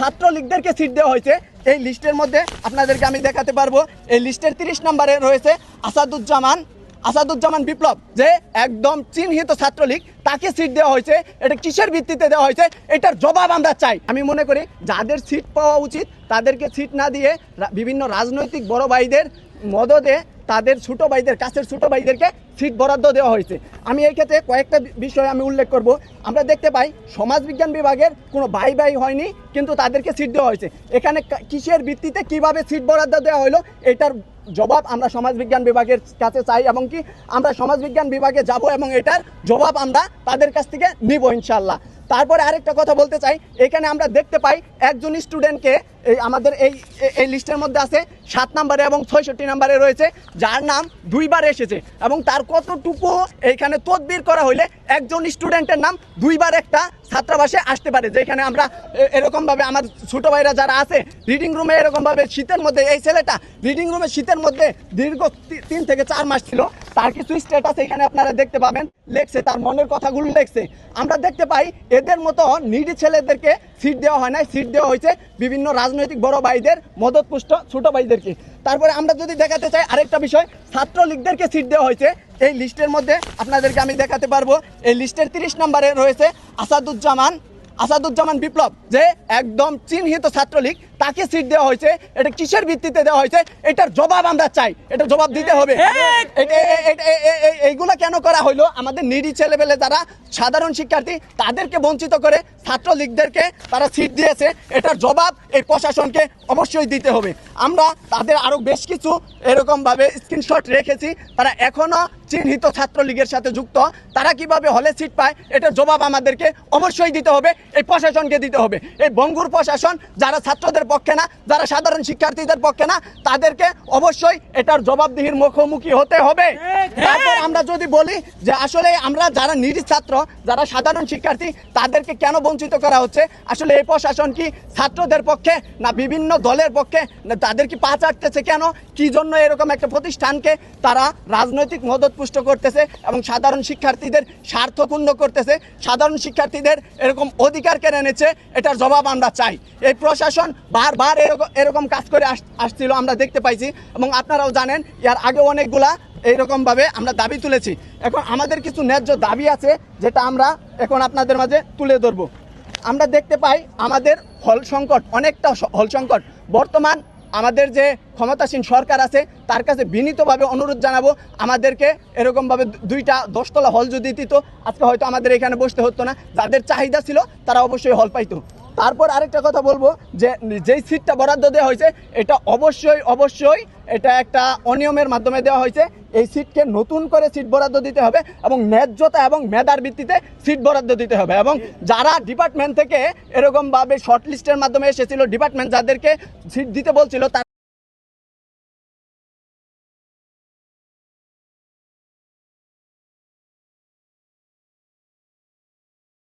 ছাত্রলীগদেরকে seat দেওয়া হয়েছে। এই লিস্টের মধ্যে আপনাদেরকে আমি দেখাতে পারবো, এই লিস্টের 30 নম্বরে রয়েছে আসাদুজ্জামান বিপ্লব, যে একদম চিহ্নিত ছাত্রলীগ, তাকে সিট দেওয়া হয়েছে। এটা কিসের ভিত্তিতে দেওয়া হয়েছে, এটার জবাব আমরা চাই। আমি মনে করি যাদের সিট পাওয়া উচিত তাদেরকে সিট না দিয়ে বিভিন্ন রাজনৈতিক বড় ভাইদের মদদে তাদের ছোটো ভাইদের, কাছের ছোটো ভাইদেরকে সিট বরাদ্দ দেওয়া হয়েছে। আমি এই ক্ষেত্রে কয়েকটা বিষয় আমি উল্লেখ করব। আমরা দেখতে পাই সমাজবিজ্ঞান বিভাগের কোনো ভাই হয়নি, কিন্তু তাদেরকে সিট দেওয়া হয়েছে। এখানে কিসের ভিত্তিতে কিভাবে সিট বরাদ্দ দেওয়া হলো, এটার জবাব আমরা সমাজবিজ্ঞান বিভাগের কাছে চাই, এবং কি আমরা সমাজবিজ্ঞান বিভাগে যাব এবং এটার জবাব আমরা তাদের কাছ থেকে নিব ইনশাল্লাহ। তারপরে আরেকটা কথা বলতে চাই, এখানে আমরা দেখতে পাই একজন স্টুডেন্টকে আমাদের এই লিস্টের মধ্যে আছে 7 নম্বরে এবং 66 নম্বরে রয়েছে, যার নাম 2 বার এসেছে, এবং তার কতটুকু এইখানে তদবির করা হইলে একজন স্টুডেন্টের নাম 2 বার একটা ছাত্রাবাসে আসতে পারে। যেখানে আমরা এরকমভাবে আমার ছোটো ভাইরা যারা আছে রিডিং রুমে এরকমভাবে শীতের মধ্যে, এই ছেলেটা রিডিং রুমে শীতের মধ্যে দীর্ঘ 3 থেকে 4 মাস ছিল, তার কিছু স্ট্যাটাস এখানে আপনারা দেখতে পাবেন, লেখছে, তার মনের কথাগুলো লেখছে। আমরা দেখতে পাই এদের মতো নিডি ছেলেদেরকে সিট দেওয়া হয় না, সিট দেওয়া হয়েছে বিভিন্ন রাজনৈতিক বড় ভাইদের, মদতপুষ্ট ছোটো ভাইদেরকে। তারপরে আমরা যদি দেখাতে চাই আরেকটা বিষয়, ছাত্রলীগদেরকে সিট দেওয়া হয়েছে। এই লিস্টের মধ্যে আপনাদেরকে আমি দেখাতে পারবো, এই লিস্টের 30 নম্বরে রয়েছে আসাদুজ্জামান বিপ্লব, যে একদম চিহ্নিত ছাত্রলীগ, তাকে সিট দেওয়া হয়েছে। এটা কিসের ভিত্তিতে দেওয়া হয়েছে, এটার জবাব আমরা চাই, এটার জবাব দিতে হবে। এইগুলা কেন করা হইলো, আমাদের নিডি ছেলেবেলে যারা সাধারণ শিক্ষার্থী তাদেরকে বঞ্চিত করে ছাত্রলীগদেরকে তারা সিট দিয়েছে, এটার জবাব এই প্রশাসনকে অবশ্যই দিতে হবে। আমরা তাদের আরও বেশ কিছু এরকমভাবে স্ক্রিনশট রেখেছি, তারা এখনও চিহ্নিত ছাত্রলীগের সাথে যুক্ত, তারা কিভাবে হলে সিট পায়, এটার জবাব আমাদেরকে অবশ্যই দিতে হবে, এই প্রশাসনকে দিতে হবে। এই বঙ্গুর প্রশাসন যারা ছাত্রদের পক্ষে না, যারা সাধারণ শিক্ষার্থীদের পক্ষে না, তাদেরকে অবশ্যই এটার জবাবদিহির মুখোমুখি হতে হবে। তারপর আমরা যদি বলি যে আসলে আমরা যারা নিরীহ ছাত্র, যারা সাধারণ শিক্ষার্থী, তাদেরকে কেন বঞ্চিত করা হচ্ছে, আসলে এই প্রশাসন কি ছাত্রদের পক্ষে না বিভিন্ন দলের পক্ষে, না তাদের কি পা চাটতেছে কেন, কি জন্য এরকম একটা প্রতিষ্ঠানকে তারা রাজনৈতিক মদতপুষ্ট করতেছে এবং সাধারণ শিক্ষার্থীদের স্বার্থ পূর্ণ করতেছে, সাধারণ শিক্ষার্থীদের এরকম অধিকার কেড়ে নিচ্ছে, এটার জবাব আমরা চাই। এই প্রশাসন বারবার এরকম কাজ করে আসছিল, আমরা দেখতে পাইছি, এবং আপনারাও জানেন এর আগে অনেকগুলা এইরকমভাবে আমরা দাবি তুলেছি। এখন আমাদের কিছু ন্যায্য দাবি আছে, যেটা আমরা এখন আপনাদের মাঝে তুলে ধরব। আমরা দেখতে পাই আমাদের হল সংকট, অনেকটা হল সংকট। বর্তমান আমাদের যে ক্ষমতাসীন সরকার আছে তার কাছে বিনীতভাবে অনুরোধ জানাবো, আমাদেরকে এরকমভাবে 2টা 10তলা হল যদি দিত, আজকে হয়তো আমাদের এখানে বসতে হতো না। যাদের চাহিদা ছিল তারা অবশ্যই হল পাইতো। তারপর আরেকটা কথা বলবো, যে যেই সিটটা বরাদ্দ দেওয়া হয়েছে এটা অবশ্যই এটা একটা অনিয়মের মাধ্যমে দেওয়া হয়েছে। এই সিটকে নতুন করে সিট বরাদ্দ দিতে হবে এবং ন্যায্যতা এবং মেধার ভিত্তিতে সিট বরাদ্দ দিতে হবে। এবং যারা ডিপার্টমেন্ট থেকে এরকমভাবে শর্ট লিস্টের মাধ্যমে এসেছিল, ডিপার্টমেন্ট যাদেরকে সিট দিতে বলছিল